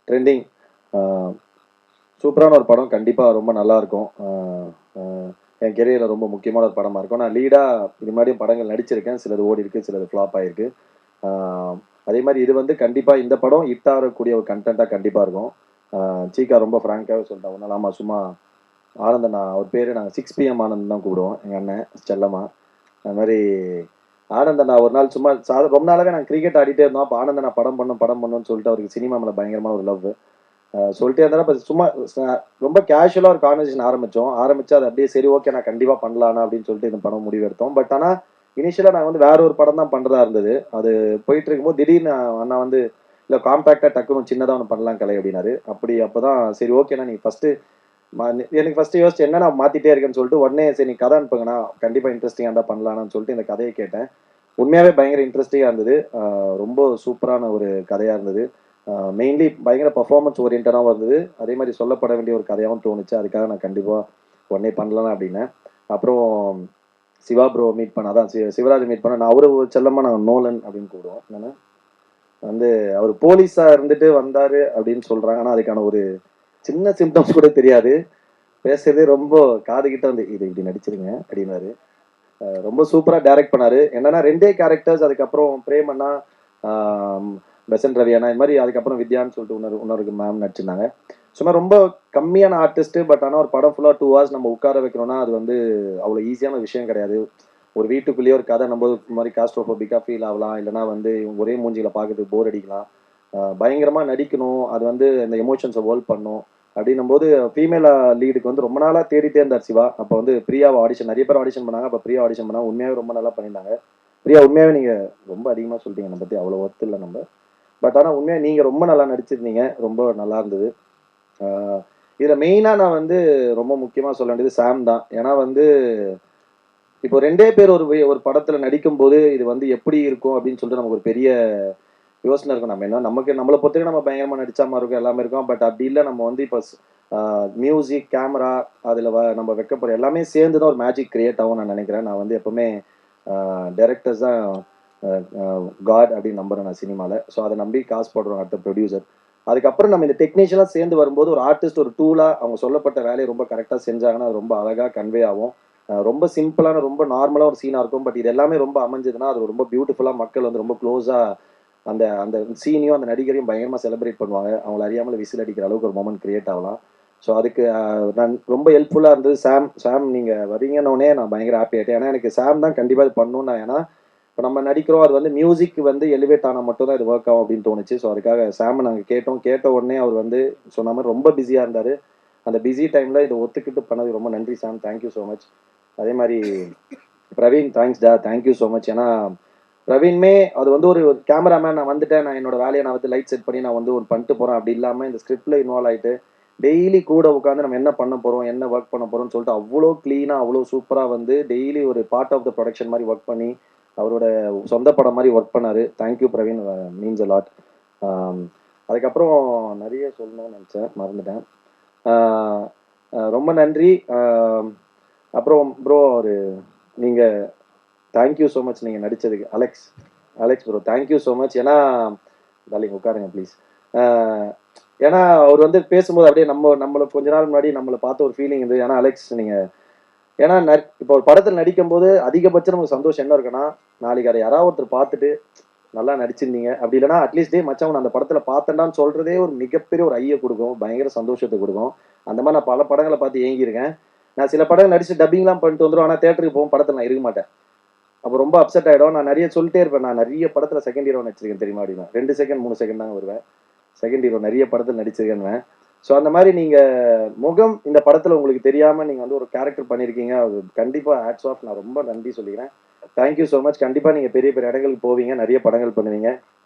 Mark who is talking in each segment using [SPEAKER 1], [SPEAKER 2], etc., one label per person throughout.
[SPEAKER 1] Trending. சூப்பரான ஒரு படம், கண்டிப்பாக ரொம்ப நல்லாயிருக்கும். என் கெரியரில் ரொம்ப முக்கியமான ஒரு படமாக இருக்கும். நான் லீடாக இது மாதிரியும் படங்கள் நடிச்சிருக்கேன். சிலது ஓடி இருக்கு, சிலது ஃப்ளாப் ஆகிருக்கு. அதே மாதிரி இது வந்து கண்டிப்பாக இந்த படம் ஹிட் ஆகக்கூடிய ஒரு கண்டென்ட்டாக கண்டிப்பாக இருக்கும். சீக்கா ரொம்ப ஃப்ராங்காகவே சொல்லிட்டேன், ஒன்றாலாமா சும்மா ஆனந்தண்ணா அவர் பேர் நாங்கள் 6 PM ஆனந்த் தான் கூப்பிடுவோம், எங்கள் அண்ணன் செல்லம்மா. அது மாதிரி ஆனந்தண்ணா ஒரு நாள் சும்மா ரொம்ப நாளாகவே நாங்கள் கிரிக்கெட் ஆடிட்டே இருந்தோம். அப்போ ஆனந்தண்ணா படம் பண்ணுன்னு சொல்லிட்டு அவருக்கு சினிமா மேலே பயங்கரமான ஒரு லவ் சொல்லிட்டே இருந்தாலும் இப்போ சும்மா ரொம்ப கேஷுவலாக ஒரு கான்வர்சேஷன் ஆரம்பிச்சு அது அப்படியே சரி ஓகே நான் கண்டிப்பாக பண்ணலானா அப்படின்னு சொல்லிட்டு இந்த படம் முடிவெடுத்தோம். பட் ஆனால் இனிஷியலாக நாங்கள் வந்து வேற ஒரு படம் தான் பண்ணுறதா இருந்தது. அது போயிட்டு இருக்கும்போது திடீர்னு அண்ணா வந்து இல்லை காம்பேக்டாக டக்குன்னு சின்னதாக ஒன்று பண்ணலாம் கலை அப்படின்னாரு. அப்போ தான் சரி ஓகேண்ணா நீ ஃபஸ்ட்டு எனக்கு ஃபஸ்ட்டு யோசிச்சு என்ன நான் மாற்றிட்டே இருக்கேன்னு சொல்லிட்டு உடனே சரி நீ கதை அனுப்புங்கண்ணா கண்டிப்பாக இன்ட்ரெஸ்டிங்காக இருந்தால் பண்ணலான்னு சொல்லிட்டு இந்த கதையை கேட்டேன். உண்மையாகவே பயங்கர இன்ட்ரெஸ்டிங்காக இருந்தது. ரொம்ப சூப்பரான ஒரு கதையாக இருந்தது. மெயின்லி பயங்கர பர்ஃபார்மன்ஸ் ஓரியன்டாகவும் இருந்தது. அதே மாதிரி சொல்லப்பட வேண்டிய ஒரு கதையாகவும் தோணுச்சு. அதுக்காக நான் கண்டிப்பாக உடனே பண்ணலாம் அப்படின்னேன். அப்புறம் சிவா ப்ரோ மீட் பண்ண, அதான் சிவராஜ் மீட் பண்ண, நான் அவரு செல்லமா நான் நோலன் அப்படின்னு கூப்பிடுவோம். என்னன்னா வந்து அவர் போலீஸாக இருந்துட்டு வந்தார் அப்படின்னு சொல்கிறாங்க. ஆனால் அதுக்கான ஒரு சின்ன சிம்டம்ஸ் கூட தெரியாது. பேசுறதே ரொம்ப காது கிட்ட வந்து இது இப்படி நடிச்சிருங்க அப்படின்னாரு. ரொம்ப சூப்பராக டைரக்ட் பண்ணாரு. என்னன்னா 2 கேரக்டர்ஸ், அதுக்கப்புறம் பிரேம் அண்ணா, பெசன்ட் ரவி அண்ணா, இது மாதிரி அதுக்கப்புறம் வித்யான்னு சொல்லிட்டு இன்னொரு மேம் நடிச்சிருந்தாங்க. சும்மா ரொம்ப கம்மியான ஆர்டிஸ்ட். பட் ஆனால் ஒரு படம் ஃபுல்லாக 2 hours நம்ம உட்கார வைக்கணும்னா அது வந்து அவ்வளோ ஈஸியான விஷயம் கிடையாது. ஒரு வீட்டுக்குள்ளேயே ஒரு கதை நம்ம இந்த மாதிரி காஸ்ட்ரோஃபோபிக்காக ஃபீல் ஆகலாம், இல்லைனா வந்து ஒரே மூஞ்சிகளை பார்க்கறதுக்கு போர் அடிக்கலாம். பயங்கரமாக நடிக்கணும், அது வந்து இந்த எமோஷன்ஸை ஹோல்ட் பண்ணும். அப்படின்னும் போது ஃபீமேல் லீடுக்கு வந்து ரொம்ப நாளாக தேடிட்டே இருந்தார் சிவா. அப்போ வந்து பிரியாவை ஆடிஷன் நிறைய பேர் ஆடிஷன் பண்ணாங்க. அப்போ பிரியா ஆடிஷன் பண்ணாங்க. உண்மையாகவே ரொம்ப நல்லா பண்ணியிருந்தாங்க. பிரியா உண்மையாகவே நீங்கள் ரொம்ப அதிகமாக சொல்லிட்டீங்க நம்ம பற்றி, அவ்வளோ ஒர்த்து இல்லை நம்ம. பட் ஆனால் உண்மையாக நீங்கள் ரொம்ப நல்லா நடிச்சிருந்தீங்க, ரொம்ப நல்லா இருந்தது. இதில் மெயினாக நான் வந்து ரொம்ப முக்கியமாக சொல்ல வேண்டியது சாம் தான். ஏன்னா வந்து இப்போ 2 பேர் ஒரு படத்தில் நடிக்கும்போது இது வந்து எப்படி இருக்கும் அப்படின்னு சொல்லிட்டு நமக்கு ஒரு பெரிய யோசனை இருக்கும். நம்ம என்ன நமக்கு நம்மளை பொறுத்தவரைக்கும் நம்ம பயங்கரமாக நடிச்ச மாதிரி இருக்கும், எல்லாமே இருக்கும். பட் அப்படி இல்லை, நம்ம வந்து இப்போ மியூசிக், கேமரா, அதில் நம்ம வைக்கப்படுற எல்லாமே சேர்ந்து தான் ஒரு மேஜிக் கிரியேட் ஆகும் நான் நினைக்கிறேன். நான் வந்து எப்போவுமே டைரக்டர்ஸ் தான் காட் அப்படின்னு நம்புறேன் நான் சினிமாவில். ஸோ அதை நம்பி காசு போடுறோம் அடுத்த ப்ரொடியூசர். அதுக்கப்புறம் நம்ம இந்த டெக்னீஷியனாக சேர்ந்து வரும்போது ஒரு ஆர்டிஸ்ட் ஒரு டூலாக அவங்க சொல்லப்பட்ட வேலையை ரொம்ப கரெக்டாக செஞ்சாங்கன்னா அது ரொம்ப அழகாக கன்வே ஆகும். ரொம்ப சிம்பிளான ரொம்ப நார்மலாக ஒரு சீனாக இருக்கும். பட் இது எல்லாமே ரொம்ப அமைஞ்சதுன்னா அது ரொம்ப பியூட்டிஃபுல்லாக மக்கள் வந்து ரொம்ப க்ளோஸாக அந்த அந்த சீனையும் அந்த நடிகரையும் பயங்கரமாக செலிப்ரேட் பண்ணுவாங்க. அவங்கள அறியாமல் விசில் அடிக்கிற அளவுக்கு ஒரு மொமெண்ட் கிரியேட் ஆகலாம். ஸோ அதுக்கு நான் ரொம்ப ஹெல்ப்ஃபுல்லாக இருந்தது. சாம் நீங்கள் வரீங்கன்னொடனே நான் பயங்கர ஹாப்பி ஆகிட்டேன். ஏன்னா எனக்கு சாம் தான் கண்டிப்பாக இது பண்ணணும். நான் ஏன்னா இப்போ நம்ம நடிக்கிறோம், அது வந்து மியூசிக் வந்து எலிவேட் ஆனால் மட்டும் தான் இது ஒர்க் ஆகும் அப்படின்னு தோணுச்சு. ஸோ அதுக்காக சாமை நாங்கள் கேட்ட உடனே அவர் வந்து சொன்ன மாதிரி ரொம்ப பிஸியாக இருந்தார். அந்த பிஸி டைமில் இதை ஒத்துக்கிட்டு பண்ணது ரொம்ப நன்றி சாம், தேங்க்யூ ஸோ மச். அதே மாதிரி பிரவீன், தேங்க்ஸ் டா, தேங்க்யூ ஸோ மச். ஏன்னா பிரவீன்மே அது வந்து ஒரு கேமராமேன், நான் வந்துட்டேன், நான் என்னோட வேலையை நான் வந்து லைட் செட் பண்ணி நான் வந்து ஒரு பண்ணிட்டு போகிறேன் அப்படி இல்லாமல் இந்த ஸ்கிரிப்டில் இன்வால்வ் ஆகிட்டு டெய்லி கூட உட்காந்து நம்ம என்ன பண்ண போகிறோம், என்ன ஒர்க் பண்ண போகிறோம்னு சொல்லிட்டு அவ்வளோ க்ளீனாக அவ்வளோ சூப்பராக வந்து டெய்லி ஒரு பார்ட் ஆஃப் த ப்ரொடக்ஷன் மாதிரி ஒர்க் பண்ணி அவரோட சொந்த படம் மாதிரி ஒர்க் பண்ணார். Thank you Praveen, means a lot. அதுக்கப்புறம் நிறைய சொல்லணும்னு நினச்சேன், மறந்துட்டேன். ரொம்ப நன்றி. அப்புறம் ப்ரோ ஒரு நீங்கள் தேங்க்யூ ஸோ மச் நீங்கள் நடித்ததுக்கு. Alex bro thank you so much. ஏன்னா டார்லிங் உட்காருங்க ப்ளீஸ். ஏன்னா அவர் வந்து பேசும்போது அப்படியே நம்மளை கொஞ்ச நாள் முன்னாடி நம்மளை பார்த்த ஒரு ஃபீலிங் இருந்தது. ஏன்னா அலெக்ஸ் நீங்கள் ஏன்னா இப்போ ஒரு படத்தில் நடிக்கும்போது அதிகபட்சம் நமக்கு சந்தோஷம் என்ன இருக்குன்னா, நாளைக்கு அதை யாராவது ஒருத்தர் பார்த்துட்டு நல்லா நடிச்சிருந்தீங்க அப்படி இல்லைன்னா அட்லீஸ்ட் டே மச்சான் அந்த படத்தில் பார்த்தேன்டான்னு சொல்கிறதே ஒரு மிகப்பெரிய ஒரு ஐயை கொடுக்கும், பயங்கர சந்தோஷத்தை கொடுக்கும். அந்த மாதிரி நான் பல படங்களை பார்த்து ஏங்கியிருக்கேன். நான் சில படங்கள் நடிச்சு டப்பிங்லாம் பண்ணிட்டு வந்துடும், ஆனால் தேட்டருக்கு போகும் படத்தில் நான் இருக்க மாட்டேன். அப்போ ரொம்ப அப்செட் ஆகிடும். நான் நிறைய சொல்லிட்டே இருப்பேன், நான் நிறைய படத்தில் செகண்ட் ஹீரோ நடிச்சிருக்கேன் தெரியுமா அப்படின்னா. 2 செகண்ட் 3 செகண்ட் தாங்க வருவேன், செகண்ட் ஹீரோ நிறைய படத்தில் நடிச்சிருக்கேன்னு. ஸோ அந்த மாதிரி நீங்கள் முகம் இந்த படத்தில் உங்களுக்கு தெரியாமல் நீங்கள் வந்து ஒரு கேரக்டர் பண்ணியிருக்கீங்க, அது கண்டிப்பாக ஹேட்ஸ் ஆஃப், நான் ரொம்ப நன்றி சொல்லிக்கிறேன். Thank you so much. கண்டிப்பாக நீங்கள் பெரிய பெரிய இடங்களுக்கு போவீங்க, நிறைய படங்கள் பண்ணுவீங்க.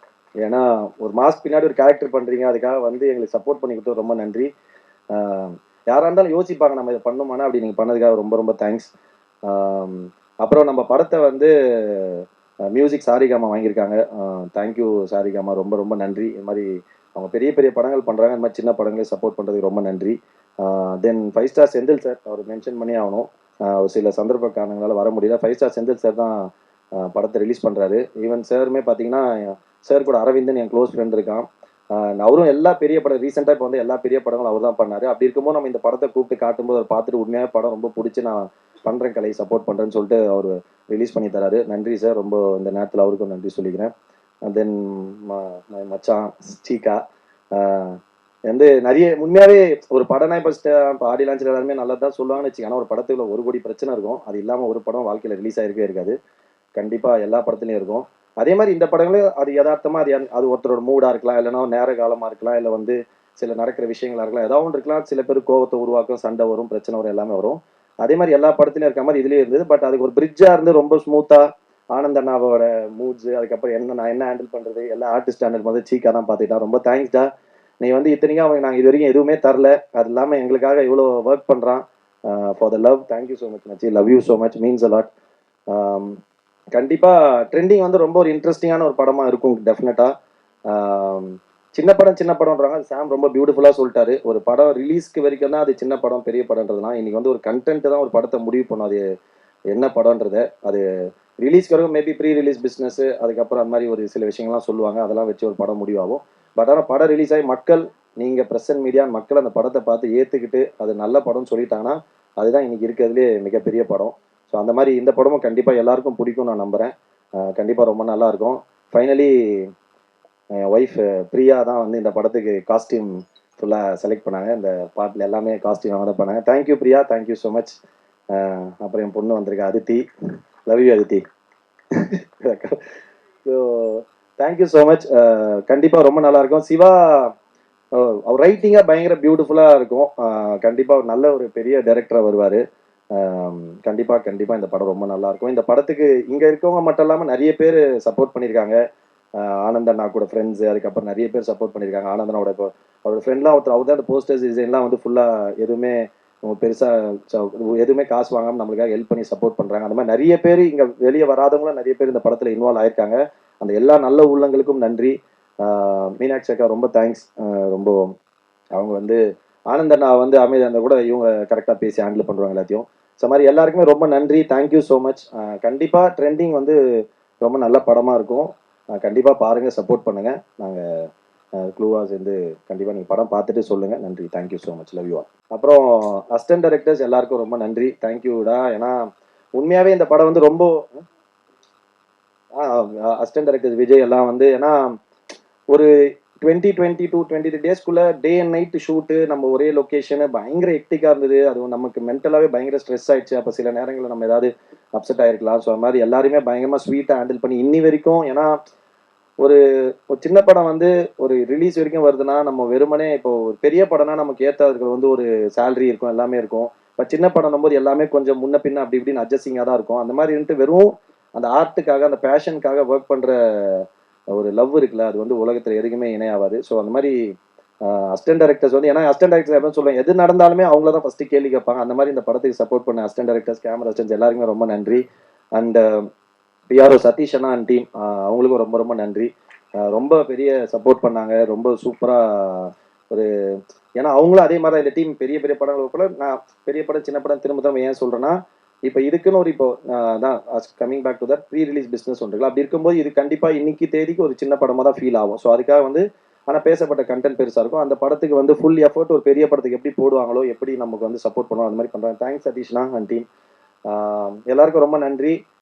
[SPEAKER 1] ஏன்னா ஒரு மாஸ்க் பின்னாடி ஒரு கேரக்டர் பண்ணுறீங்க, அதுக்காக வந்து எங்களுக்கு சப்போர்ட் பண்ணி கொடுத்தது ரொம்ப நன்றி. யாராக இருந்தாலும் யோசிப்பாங்க நம்ம இதை பண்ணுமானா, அப்படி நீங்கள் பண்ணதுக்காக ரொம்ப ரொம்ப தேங்க்ஸ். அப்புறம் நம்ம படத்தை வந்து மியூசிக் சாரிகாமா வாங்கியிருக்காங்க. தேங்க்யூ சாரிகாமா, ரொம்ப ரொம்ப நன்றி. இது மாதிரி அவங்க பெரிய பெரிய படங்கள் பண்ணுறாங்க, இந்த மாதிரி சின்ன படங்களே சப்போர்ட் பண்ணுறதுக்கு ரொம்ப நன்றி. தென் 5 ஸ்டார் செந்தில் சார், அவர் மென்ஷன் பண்ணி ஆகணும். ஒரு சில சந்தர்ப்ப காரணங்களால் வர முடியல. 5 ஸ்டார் செந்தில் சார் தான் படத்தை ரிலீஸ் பண்ணுறாரு. ஈவன் சாருமே பார்த்தீங்கன்னா சார் கூட அரவிந்தன் என் க்ளோஸ் ஃப்ரெண்ட் இருக்கான். அவரும் எல்லா பெரிய படம் ரீசெண்டாக இப்போ வந்து எல்லா பெரிய படங்களும் அவர் தான் பண்ணாரு. அப்படி இருக்கும்போது நம்ம இந்த படத்தை கூப்பிட்டு காட்டும்போது அவர் பார்த்துட்டு உண்மையாக படம் ரொம்ப பிடிச்சி நான் பண்ணுறேன், கலை சப்போர்ட் பண்ணுறேன்னு சொல்லிட்டு அவர் ரிலீஸ் பண்ணி தராரு. நன்றி சார், ரொம்ப இந்த நேரத்தில் அவருக்கும் நன்றி சொல்லிக்கிறேன். தென் மச்சான் சீகா வந்து நிறைய உண்மையாகவே ஒரு படம்னா இப்போ ஆடி லான்ச்சில் எல்லாருமே நல்லா தான் சொல்லுவாங்கன்னு வச்சுக்கோங்க. ஆனால் ஒரு படத்துக்குள்ள 1 கோடி பிரச்சனை இருக்கும். அது இல்லாமல் ஒரு படம் வாழ்க்கையில் ரிலீஸ் ஆகிருக்கவே இருக்காது. கண்டிப்பாக எல்லா படத்துலையும் இருக்கும். அதே மாதிரி இந்த படங்களும் அது யதார்த்தமாக அது ஒருத்தரோட மூடாக இருக்கலாம், இல்லைன்னா நேர காலமாக இருக்கலாம், இல்லை வந்து சில நடக்கிற விஷயங்களா இருக்கலாம், ஏதாவது ஒன்று இருக்கலாம். சில பேர் கோவத்தை உருவாக்கும், சண்டை வரும், பிரச்சனை வரும், எல்லாமே வரும். அதே மாதிரி எல்லா படத்துலையும் இருக்க மாதிரி இதுலேயும் இருந்தது. பட் அதுக்கு ஒரு பிரிட்ஜாக இருந்து ரொம்ப ஸ்மூத்தாக ஆனந்த் அண்ணாவோட மூட்ஸ், அதுக்கப்புறம் நான் என்ன ஹேண்டில் பண்ணுறது, எல்லா ஆர்டிஸ்ட் ஹேண்டில் பண்ணுறது சீக்கா தான் பார்த்துக்கிட்டா. ரொம்ப தேங்க்ஸ்டா. நீ வந்து இத்தனைக்கும் அவங்க நாங்கள் இது வரைக்கும் எதுவுமே தரல, அது இல்லாமல் எங்களுக்காக இவ்வளோ ஒர்க் பண்ணுறான். For the love, thank you so much மச்சி, love you so much, means a lot. கண்டிப்பா ட்ரெண்டிங் வந்து ரொம்ப ஒரு இன்ட்ரெஸ்டிங்கான ஒரு படமா இருக்கும் டெஃபினட்டா. சின்ன படம்ன்றாங்க, சாம் ரொம்ப பியூட்டிஃபுல்லா சொல்லிட்டாரு. ஒரு படம் ரிலீஸ்க்கு வரைக்கும் தான் அது சின்ன படம் பெரிய படம்ன்றதுலாம் இன்னைக்கு வந்து ஒரு கண்டென்ட் தான் ஒரு படத்தை முடிவு பண்ணும் அது என்ன படம்ன்றத. அது ரிலீஸ்க்கு வரைக்கும் மேபி ப்ரீ ரிலீஸ் பிஸ்னஸ், அதுக்கப்புறம் அந்த மாதிரி ஒரு சில விஷயங்கள்லாம் சொல்லுவாங்க, அதெல்லாம் வச்சு ஒரு படம் முடிவாகும். பட் ஆனால் படம் ரிலீஸ் ஆகி மக்கள், நீங்கள் ப்ரெஸ் அண்ட் மீடியா மக்கள் அந்த படத்தை பார்த்து ஏற்றுக்கிட்டு அது நல்ல படம்னு சொல்லிட்டாங்கன்னா அதுதான் இன்னைக்கு இருக்கிறதுலே மிகப்பெரிய படம். ஸோ அந்த மாதிரி இந்த படமும் கண்டிப்பாக எல்லாருக்கும் பிடிக்கும் நான் நம்புகிறேன். கண்டிப்பாக ரொம்ப நல்லா இருக்கும். ஃபைனலி என் ஒய்ஃப் பிரியா தான் வந்து இந்த படத்துக்கு காஸ்டியூம் ஃபுல்லாக செலக்ட் பண்ணாங்க. இந்த பாட்டில் எல்லாமே காஸ்டியூம் அவங்க தான் பண்ணாங்க. Thank you Priya, thank you so much. அப்புறம் என் பொண்ணு வந்திருக்கா Aditi, love you Aditi. So thank you so much. கண்டிப்பாக ரொம்ப நல்லா இருக்கும். சிவா அவர் ரைட்டிங்காக பயங்கர பியூட்டிஃபுல்லாக இருக்கும். கண்டிப்பாக நல்ல ஒரு பெரிய டைரக்டராக வருவார். கண்டிப்பாக இந்த படம் ரொம்ப நல்லா இருக்கும். இந்த படத்துக்கு இங்கே இருக்கவங்க மட்டும் இல்லாமல் நிறைய பேர் சப்போர்ட் பண்ணியிருக்காங்க. ஆனந்த் அண்ணா கூட ஃப்ரெண்ட்ஸு, அதுக்கப்புறம் நிறைய பேர் சப்போர்ட் பண்ணியிருக்காங்க. ஆனந்தனோட இப்போ அவரோட ஃப்ரெண்ட்லாம் ஒருத்தர், அவர் தான் அந்த போஸ்டர்ஸ் டிசைன்லாம் வந்து ஃபுல்லாக எதுவுமே பெருசாக எதுவுமே காசு வாங்காமல் நம்மளுக்காக ஹெல்ப் பண்ணி சப்போர்ட் பண்ணுறாங்க. அந்த மாதிரி நிறைய பேர் இங்கே வெளியே வராதவங்களும் நிறைய பேர் இந்த படத்தில் இன்வால்வ் ஆயிருக்காங்க. அந்த எல்லா நல்ல உள்ளங்களுக்கும் நன்றி. மீனாட்சி அக்கா ரொம்ப தேங்க்ஸ். ரொம்ப அவங்க வந்து ஆனந்த் அண்ணா வந்து அமைதி அந்த கூட இவங்க கரெக்டாக பேசி ஹேண்டில் பண்ணுவாங்க எல்லாத்தையும். ஸோ மாதிரி எல்லாருக்குமே ரொம்ப நன்றி, தேங்க்யூ ஸோ மச். கண்டிப்பாக ட்ரெண்டிங் வந்து ரொம்ப நல்ல படமாக இருக்கும். கண்டிப்பாக பாருங்கள், சப்போர்ட் பண்ணுங்கள். நாங்கள் க்ளூவாக சேர்ந்து கண்டிப்பாக நீங்கள் படம் பார்த்துட்டு சொல்லுங்கள். நன்றி, thank you so much, love you all. அப்புறம் அசிஸ்டன்ட் டைரக்டர்ஸ் எல்லாருக்கும் ரொம்ப நன்றி, தேங்க்யூடா. ஏன்னா உண்மையாகவே இந்த படம் வந்து ரொம்ப அசிஸ்டன்ட் டைரக்டர்ஸ் விஜய் எல்லாம் வந்து, ஏன்னா ஒரு 20-23 டேஸ்க்குள்ள டே அண்ட் நைட் ஷூட்டு, நம்ம ஒரே லொக்கேஷனு, பயங்கர ஹெக்டிக்காக இருந்தது. அதுவும் நமக்கு மென்டலாகவே பயங்கர ஸ்ட்ரெஸ் ஆயிடுச்சு. அப்போ சில நேரங்களில் நம்ம ஏதாவது அப்செட் ஆகிருக்கலாம். ஸோ அது மாதிரி எல்லாருமே பயங்கரமாக ஸ்வீட்டாக ஹேண்டில் பண்ணி இன்னி வரைக்கும், ஏன்னா ஒரு ஒரு சின்ன படம் வந்து ஒரு ரிலீஸ் வரைக்கும் வருதுன்னா, நம்ம வெறுமனே இப்போ ஒரு பெரிய படம்னா நமக்கு ஏற்ற இருக்கிற வந்து ஒரு சேலரி இருக்கும், எல்லாமே இருக்கும். இப்போ சின்ன படம் போது எல்லாமே கொஞ்சம் முன்ன பின்ன அப்படி இப்படின்னு அட்ஜஸ்டிங்காக தான் இருக்கும். அந்த மாதிரி இருந்துட்டு வெறும் அந்த ஆர்ட்டுக்காக, அந்த பேஷனுக்காக ஒர்க் பண்ணுற ஒரு லவ் இருக்குல்ல, அது வந்து உலகத்தில் எதுக்குமே இணையாவாது. ஸோ அந்த மாதிரி அசிஸ்டன்ட் டைரக்டர்ஸ் வந்து, ஏன்னா அசிஸ்டன்ட் டைரக்டர் எப்படின்னு சொல்லுவாங்க, எது நடந்தாலுமே அவங்கள தான் ஃபர்ஸ்ட் கேள்வி கேட்பாங்க. அந்த மாதிரி இந்த படத்துக்கு சப்போர்ட் பண்ண அசிஸ்டன்ட் டைரக்டர்ஸ், கேமரா அசிஸ்டன்ஸ் எல்லாருக்குமே ரொம்ப நன்றி. அண்ட் பிஆர்ஓ சதீஷ் அண்ணா அண்ட் டீம், அவங்களுக்கும் ரொம்ப ரொம்ப நன்றி. ரொம்ப பெரிய சப்போர்ட் பண்ணாங்க, ரொம்ப சூப்பராக ஒரு, ஏன்னா அவங்களும் அதே மாதிரி இந்த டீம் பெரிய பெரிய படங்கள் கூட, நான் பெரிய படம் சின்ன படம் திரும்ப திரும்ப ஏன் சொல்கிறேன்னா, இப்போ இதுக்குன்னு ஒரு இப்போ தான் coming back to that pre release business ஒன்று அப்படி இருக்கும்போது இது கண்டிப்பாக இன்னைக்கு தேதிக்கு ஒரு சின்ன படமாக தான் ஃபீல் ஆகும். ஸோ அதுக்காக வந்து ஆனால் பேசப்பட்ட கண்டென்ட் பெருசாக இருக்கும். அந்த படத்துக்கு வந்து ஃபுல் எஃபர்ட் ஒரு பெரிய படத்துக்கு எப்படி போடுவாங்களோ, எப்படி நமக்கு வந்து சப்போர்ட் பண்ணுவோம், அந்த மாதிரி பண்ணுறாங்க. தேங்க்ஸ் சதீஷ்னா அண்ட் டீம். எல்லாருக்கும் ரொம்ப நன்றி.